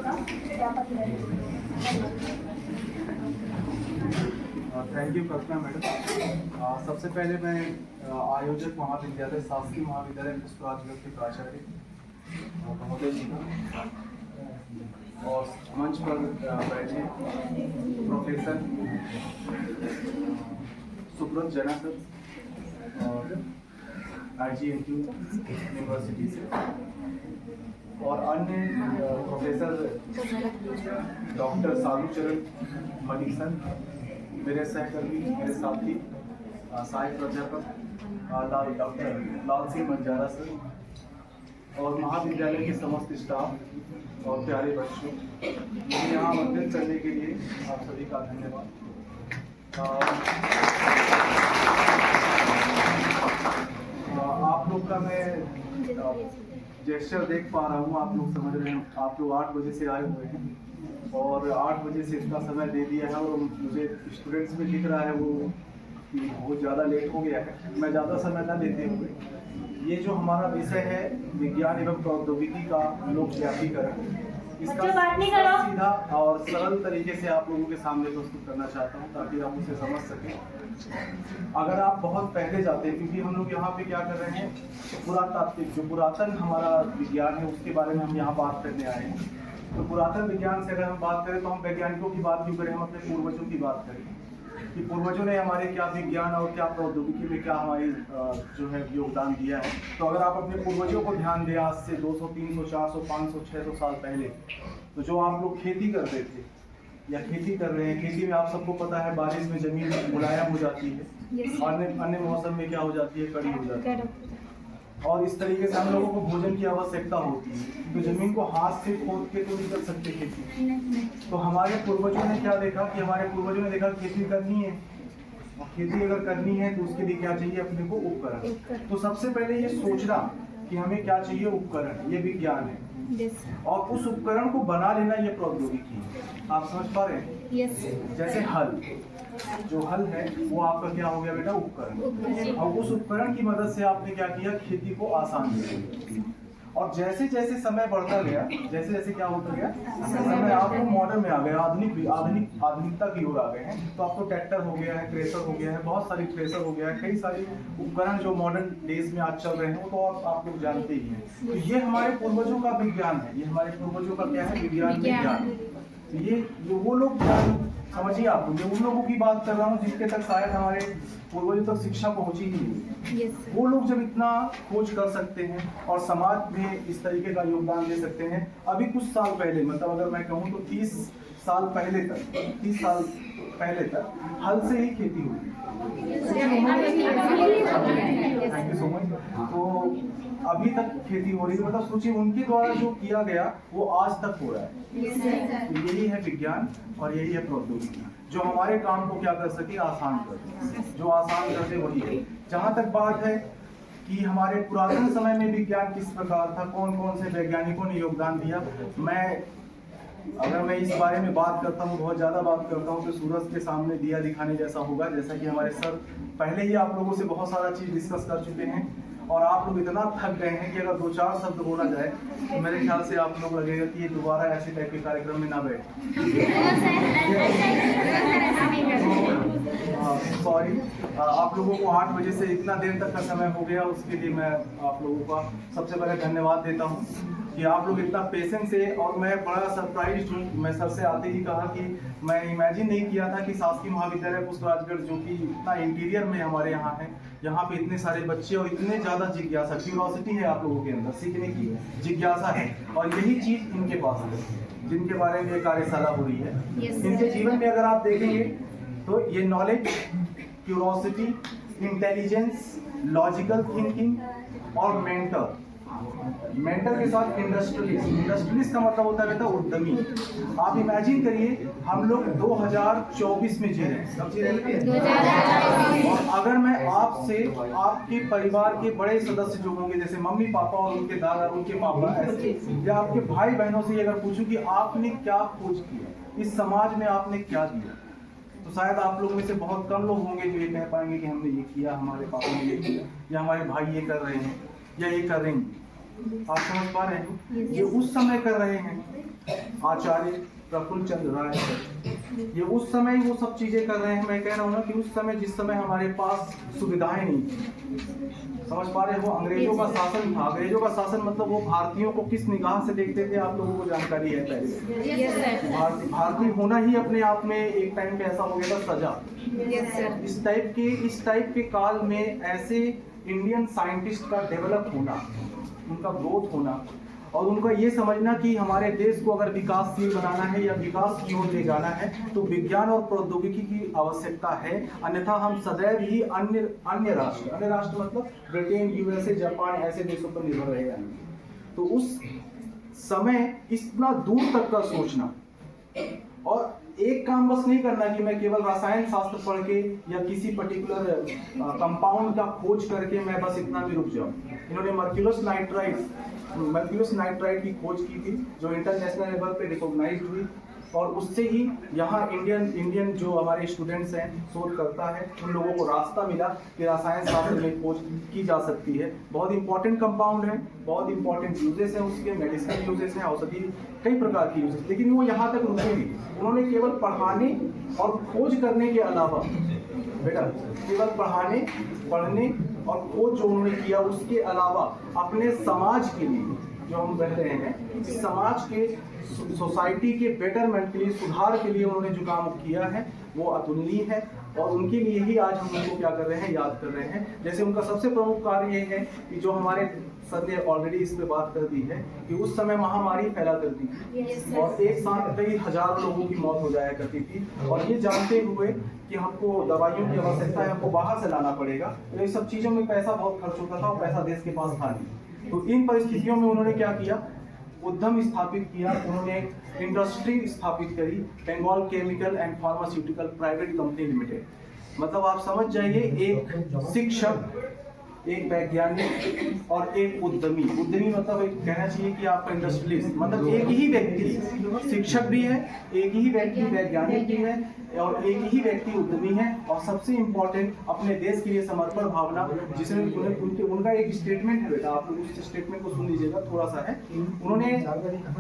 Thank you Kalpana madam. सबसे पहले मैं आयोजक महाविद्यालय शासकीय महाविद्यालय पुष्पराजगढ़ के प्राचार्य महोदय जी का और मंच पर बैठे प्रोफेसर सुब्रत जना सर और IGNQ यूनिवर्सिटी से और अन्य professor doctor Sadhucharan Malik sir, मेरे सहकर्मी, मेरे साथी सहायक प्राध्यापक डॉक्टर लाल सिंह बंजारा सर और महाविद्यालय के समस्त स्टाफ और प्यारे बच्चों, मुझे यहाँ आमंत्रित करने के लिए आप सभी का धन्यवाद। आप लोग का मैं जेस्चर देख पा रहा हूँ, आप लोग समझ रहे हैं, आप लोग 8 बजे से आए हुए हैं और 8 बजे से इतना समय दे दिया है और मुझे स्टूडेंट्स में दिख रहा है वो बहुत ज़्यादा लेट हो गया है। मैं ज़्यादा समय न देते हुए ये जो हमारा विषय है विज्ञान एवं प्रौद्योगिकी का लोकव्यापीकरण, इसका सीधा और सरल तरीके से आप लोगों के सामने प्रस्तुत करना चाहता हूँ ताकि आप उसे समझ सकें। अगर आप बहुत पहले जाते हैं, क्योंकि हम लोग यहाँ पे क्या कर रहे हैं, पुरातात्विक जो पुरातन हमारा विज्ञान है उसके बारे में हम यहाँ बात करने आए हैं। तो पुरातन विज्ञान से अगर हम बात करें तो हम वैज्ञानिकों की बात क्यों करें, हम अपने पूर्वजों की बात करें कि पूर्वजों ने हमारे क्या विज्ञान और क्या प्रौद्योगिकी में क्या हमारी जो है योगदान दिया है। तो अगर आप अपने पूर्वजों को ध्यान दें आज से 200, 300, 400, 500, 600 साल पहले, तो जो आप लोग खेती करते थे या खेती कर रहे हैं, खेती में आप सबको पता है बारिश में जमीन मुलायम हो जाती है, अन्य मौसम में क्या हो जाती है, कड़ी हो जाती है। और इस तरीके से हम लोगों को भोजन की आवश्यकता होती है, तो जमीन को हाथ से खोद के तो नहीं कर सकते खेती। तो हमारे पूर्वजों ने क्या देखा कि हमारे पूर्वजों ने देखा खेती करनी है और खेती अगर करनी है तो उसके लिए क्या चाहिए, अपने को उपकरण। तो सबसे पहले ये सोचना कि हमें क्या चाहिए, उपकरण, ये विज्ञान है। और उस उपकरण को बना लेना ये प्रौद्योगिकी है। आप समझ पा रहे हैं? जैसे हल, जो हल है वो आपका क्या हो गया बेटा, उपकरण। और उस उपकरण की मदद से आपने क्या किया, खेती को आसान किया। और जैसे जैसे समय बढ़ता गया, जैसे जैसे क्या होता गया समय, आप लोग मॉडर्न में आ गए, आधुनिकता की ओर आ गए हैं। तो अब तो ट्रैक्टर हो गया है, थ्रेसर हो गया है, बहुत सारी थ्रेसर हो गया है, कई सारे उपकरण जो मॉडर्न डेज में आज चल रहे हैं वो तो आप लोग जानते ही हैं। तो ये हमारे पूर्वजों का विज्ञान है, ये हमारे पूर्वजों का क्या है, विज्ञान। ये वो लोग समझिए, आप लोग उन लोगों की बात कर रहा हूँ जिनके तक शायद हमारे पूर्वजों तक शिक्षा पहुंची ही नहीं। वो लोग जब इतना खोज कर सकते हैं और समाज में इस तरीके का योगदान दे सकते हैं, अभी कुछ साल पहले, मतलब अगर मैं कहूँ तो 30 साल पहले तक हल से ही खेती हुई। Thank you so much. तो अभी तक खेती हो रही है, मतलब सोचिए उनके द्वारा जो किया गया वो आज तक हो रहा है। तो यही है विज्ञान और यही है प्रौद्योगिकी, जो हमारे काम को क्या कर सके, आसान कर, जो आसान कर दे वही है। जहाँ तक बात है कि हमारे पुरातन समय में विज्ञान किस प्रकार था, कौन कौन से वैज्ञानिकों ने योगदान दिया, अगर मैं इस बारे में बात करता हूँ, बहुत ज़्यादा बात करता हूँ, तो सूरज के सामने दिया दिखाने जैसा होगा। जैसा कि हमारे सर पहले ही आप लोगों से बहुत सारा चीज़ डिस्कस कर चुके हैं और आप लोग इतना थक गए हैं कि अगर 2-4 शब्द बोला जाए तो मेरे ख्याल से आप लोग लगेगा कि ये दोबारा ऐसे टाइप के कार्यक्रम में ना बैठे। सॉरी, आप लोगों को 8 बजे से इतना देर तक का समय हो गया, उसके लिए मैं आप लोगों का सबसे पहले धन्यवाद देता हूँ कि आप लोग इतना पेशेंस से। और मैं बड़ा सरप्राइज हूँ, मैं सर से आते ही कहा कि मैं इमेजिन नहीं किया था कि शासकीय महाविद्यालय पुष्पराजगढ़, जो कि इतना इंटीरियर में हमारे यहाँ है, यहाँ पे इतने सारे बच्चे और इतने ज़्यादा जिज्ञासा, क्यूरोसिटी है आप लोगों के अंदर, सीखने की जिज्ञासा है। और यही चीज़ इनके पास है, जिनके बारे में ये कार्यशाला हो रही है। इनके जीवन में अगर आप देखेंगे तो ये knowledge, curiosity, intelligence, logical thinking और मेंटर के साथ इंडस्ट्रियलिस्ट का मतलब होता है बेटा उद्यमी। आप इमेजिन करिए हम लोग 2024 में जी रहे हैं, कब जी रहे हैं? और अगर मैं आपसे आपके परिवार के बड़े सदस्य जो होंगे, जैसे मम्मी पापा और उनके दादा, उनके पापा, ऐसे, या आपके भाई बहनों से अगर पूछूं कि आपने क्या खोज किया, इस समाज में आपने क्या दिया, तो शायद आप लोगों में से बहुत कम लोग होंगे जो ये कह पाएंगे कि हमने ये किया, हमारे पापा ने ये किया, या हमारे भाई ये कर रहे हैं या ये कर रहे हैं। आप समझ पा रहे हैं? ये उस समय कर रहे हैं आचार्य प्रफुल्ल चंद्र राय सर। ये उस समय वो सब चीजें कर रहे हैं। मैं कह रहा हूँ ना कि उस समय जिस समय हमारे पास सुविधाएं नहीं थी, समझ पा रहे हो, अंग्रेजों का शासन था। अंग्रेजों का शासन मतलब वो भारतीयों को किस निगाह से देखते थे, आप लोगों को जानकारी है पहले। भारतीय होना ही अपने आप में एक टाइम पे ऐसा हो गया था सजा। इस टाइप के काल में ऐसे इंडियन साइंटिस्ट का डेवलप होना, उनका ग्रोथ होना और उनका ये समझना कि हमारे देश को अगर विकासशील बनाना है या विकास की ओर ले जाना है तो विज्ञान और प्रौद्योगिकी की आवश्यकता है, अन्यथा हम सदैव ही अन्य राष्ट्र मतलब ब्रिटेन, यूएसए, जापान ऐसे देशों पर निर्भर रह जाएंगे। तो उस समय इतना दूर तक का सोचना और एक काम बस नहीं करना कि मैं केवल रसायन शास्त्र पढ़ के या किसी पर्टिकुलर कंपाउंड का खोज करके मैं बस इतना भी रुक जाऊं। इन्होंने मर्क्यूलस नाइट्राइड की खोज की थी जो इंटरनेशनल लेवल पे रिकॉग्नाइज्ड हुई और उससे ही यहाँ इंडियन जो हमारे स्टूडेंट्स हैं, शोध करता है, उन लोगों को रास्ता मिला कि रसायन शास्त्र में खोज की जा सकती है। बहुत इंपॉर्टेंट कंपाउंड है, बहुत इंपॉर्टेंट यूजेस हैं उसके, मेडिसिनल यूजेस हैं, औषधि कई प्रकार की यूजेस, लेकिन वो यहाँ तक रुके नहीं। उन्होंने केवल पढ़ाने और खोज करने के अलावा बेटा केवल पढ़ने और खोज जो उन्होंने किया उसके अलावा अपने समाज के लिए जो हम कह रहे हैं, इस समाज के सोसाइटी के बेटरमेंट के लिए, सुधार के लिए उन्होंने जो काम किया है वो अतुलनीय है और उनके लिए ही आज हम उनको क्या कर रहे हैं, याद कर रहे हैं। जैसे उनका सबसे प्रमुख कार्य ये है कि जो हमारे सर ने ऑलरेडी इस पे बात कर दी है कि उस समय महामारी फैला करती थी और एक साथ कई हजार लोगों की मौत हो जाया करती थी और ये जानते हुए कि हमको दवाइयों की आवश्यकता है, हमको बाहर से लाना पड़ेगा, तो ये सब चीज़ों में पैसा बहुत खर्च होता था और पैसा देश के पास था नहीं। तो इन परिस्थितियों में उन्होंने क्या किया, उद्यम स्थापित किया, उन्होंने इंडस्ट्री स्थापित करी, Bengal chemical and pharmaceutical private company limited. मतलब आप समझ जाइए, एक शिक्षक, एक वैज्ञानिक और एक उद्यमी मतलब एक कहना चाहिए कि आपका इंडस्ट्रियलिस्ट, मतलब एक ही व्यक्ति शिक्षक भी है, एक ही व्यक्ति वैज्ञानिक भी है और एक ही व्यक्ति उद्यमी है और सबसे इम्पोर्टेंट अपने देश के लिए समर्पण भावना, जिसमें उनका एक स्टेटमेंट है बेटा, आप लोग उस स्टेटमेंट को सुन लीजिएगा, थोड़ा सा है। उन्होंने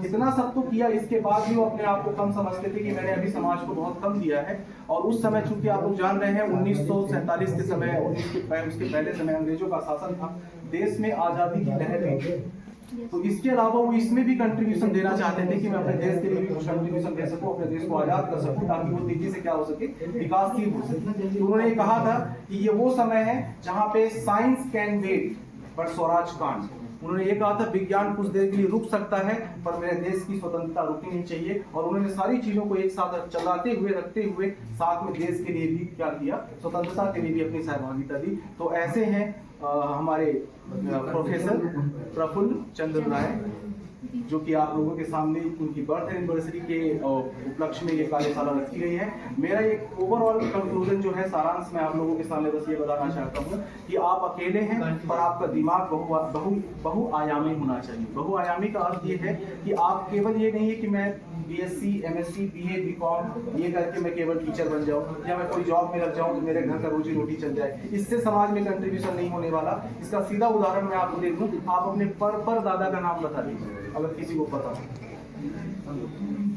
इतना सब तो किया, इसके बाद भी वो अपने आप को कम समझते थे कि मैंने अभी समाज को बहुत कम दिया है। और उस समय चूंकि आप लोग जान रहे हैं 1947 के समय, उसके पहले समय अंग्रेजों का शासन था, देश में आजादी की लहर आई, तो इसके अलावा वो इसमें भी कंट्रीब्यूशन देना चाहते थे कि मैं अपने देश के लिए भी कुछ कंट्रीब्यूशन दे सकूं, अपने देश को आजाद कर सकूं, ताकि वो तेजी से क्या हो सके, विकासशील हो सके। तो उन्होंने कहा था कि ये वो समय है जहां पे science can wait but swaraj can't. उन्होंने ये कहा था विज्ञान कुछ देर के लिए रुक सकता है पर मेरे देश की स्वतंत्रता रुकनी नहीं चाहिए। और उन्होंने सारी चीजों को एक साथ चलाते हुए रखते हुए साथ में देश के लिए भी क्या किया, स्वतंत्रता के लिए भी अपनी सहभागिता दी। तो ऐसे हैं हमारे प्रोफेसर प्रफुल्ल चंद्र राय, जो कि आप लोगों के सामने उनकी बर्थ एनिवर्सरी के उपलक्ष्य में ये कार्यशाला रखी गई है। मेरा एक ओवरऑल कंक्लूजन जो है, सारांश मैं आप लोगों के सामने बस ये बताना चाहता हूँ कि आप अकेले हैं पर आपका दिमाग बहुआयामी होना चाहिए। बहुआयामी का अर्थ ये है कि आप केवल ये नहीं है कि मैं BSc, MSc, BA, BCom ये करके मैं केवल टीचर बन जाऊँ या मैं कोई जॉब में लग जाऊँ तो मेरे घर का रोजी रोटी चल जाए, इससे समाज में कंट्रीब्यूशन नहीं होने वाला। इसका सीधा उदाहरण मैं आपको दे दूँ, आप अपने पर दादा का नाम बता दीजिए अगर किसी को पता हो।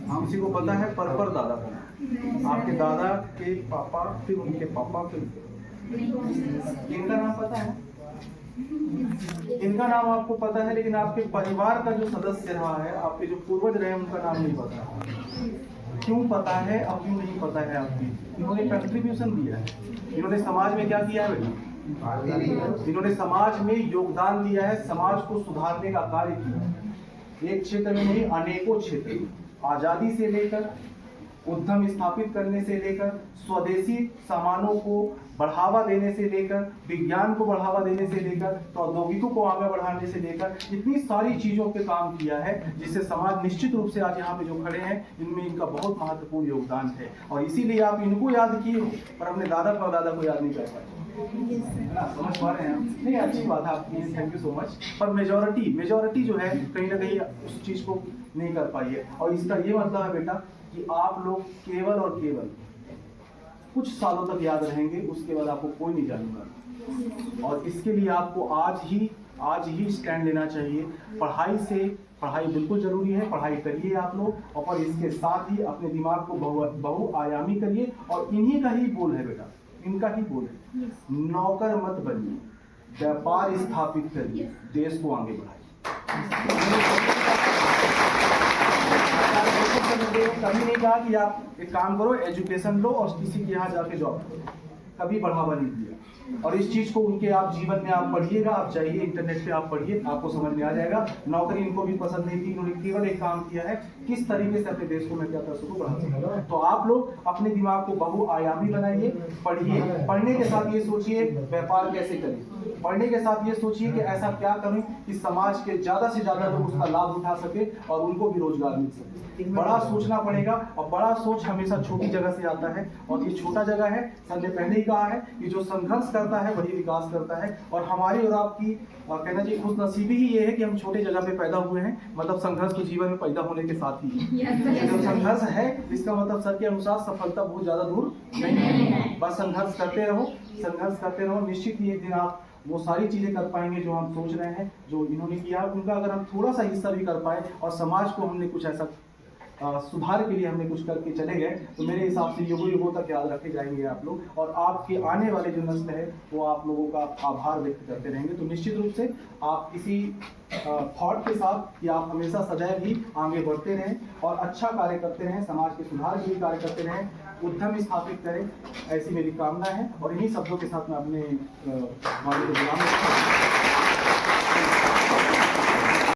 हम किसी को पता है पर दादा को, आपके दादा के पापा, फिर उनके पापा, फिर इनका नाम पता है, इनका नाम आपको पता है, लेकिन आपके परिवार का जो सदस्य रहा है, आपके जो पूर्वज रहे, उनका नाम नहीं पता। क्यों पता है और क्यों नहीं पता है आपकी? इन्होंने कंट्रीब्यूशन दिया है, इन्होंने समाज में क्या किया है बेटा, इन्होंने समाज में योगदान दिया है, समाज को सुधारने का कार्य किया है। एक क्षेत्र में नहीं, अनेकों क्षेत्र, आजादी से लेकर उद्यम स्थापित करने से लेकर स्वदेशी सामानों को बढ़ावा देने से लेकर विज्ञान को बढ़ावा देने से लेकर प्रौद्योगिकी को आगे बढ़ाने से लेकर इतनी सारी चीजों पे काम किया है, जिससे समाज निश्चित रूप से आज यहाँ पे जो खड़े हैं इनमें इनका बहुत महत्वपूर्ण योगदान है। और इसीलिए आप इनको याद किए हो पर अपने दादा परदादा को याद नहीं कर पाए, समझ पा रहे हैं? नहीं, अच्छी बात है आपकी, थैंक यू सो मच। पर मेजोरिटी जो है कहीं ना कहीं उस चीज को नहीं कर पाई है। और इसका ये मतलब है बेटा कि आप लोग केवल और केवल कुछ सालों तक याद रहेंगे, उसके बाद आपको कोई नहीं जानेगा। और इसके लिए आपको आज ही आज ही स्टैंड लेना चाहिए। पढ़ाई बिल्कुल ज़रूरी है, पढ़ाई करिए आप लोग, और इसके साथ ही अपने दिमाग को बहुआयामी करिए। और इन्हीं का ही बोल है बेटा, इनका ही बोल है, नौकर मत बनिए, व्यापार स्थापित करिए, देश को आगे बढ़ाइए। कभी नहीं कहा कि आप एक काम करो, एजुकेशन लो और किसी के यहाँ जाके जॉब करो, कभी बढ़ावा नहीं दिया। और इस चीज को उनके आप जीवन में आप पढ़िएगा, आप जाइए इंटरनेट पे आप पढ़िए, आपको समझ में आ जाएगा। नौकरी इनको भी पसंद नहीं थी, इन्होंने केवल एक काम किया है, किस तरीके से अपने देश को मैं क्या कर सकूं, बढ़ा सकूं। तो आप लोग अपने दिमाग को बहुआयामी बनाइए, पढ़िए, पढ़ने के साथ ये सोचिए व्यापार कैसे करें, पढ़ने के साथ ये सोचिए कि ऐसा क्या करूं कि समाज के ज्यादा से ज्यादा लोग उसका लाभ उठा सके और उनको भी रोजगार मिल सके। बड़ा सोचना पड़ेगा, और बड़ा सोच हमेशा छोटी जगह से आता है, और ये छोटा जगह है। सर ने पहले ही कहा है कि जो संघर्ष करता है वही विकास करता है, और हमारी और आपकी कहना चाहिए खुशनसीबी ही ये है कि हम छोटे जगह पे पैदा हुए हैं। मतलब संघर्ष तो जीवन में पैदा होने के साथ ही है। जब संघर्ष है इसका मतलब सर के अनुसार सफलता बहुत ज्यादा दूर नहीं है। बस संघर्ष करते रहो, निश्चित ही एक दिन आप वो सारी चीजें कर पाएंगे जो हम सोच रहे हैं, जो इन्होंने किया उनका अगर हम थोड़ा सा हिस्सा भी कर पाए, और समाज को हमने कुछ ऐसा सुधार के लिए हमने कुछ करके चले गए, तो मेरे हिसाब से युगों तक याद रखे जाएंगे आप लोग, और आपके आने वाले जो नस्ल है वो आप लोगों का आभार व्यक्त करते रहेंगे। तो निश्चित रूप से आप किसी थॉट के साथ कि आप हमेशा सदैव ही आगे बढ़ते रहें और अच्छा कार्य करते रहें, समाज के सुधार के लिए कार्य करते रहें, उद्यम स्थापित करें, ऐसी मेरी कामना है। और इन्हीं शब्दों के साथ मैं अपने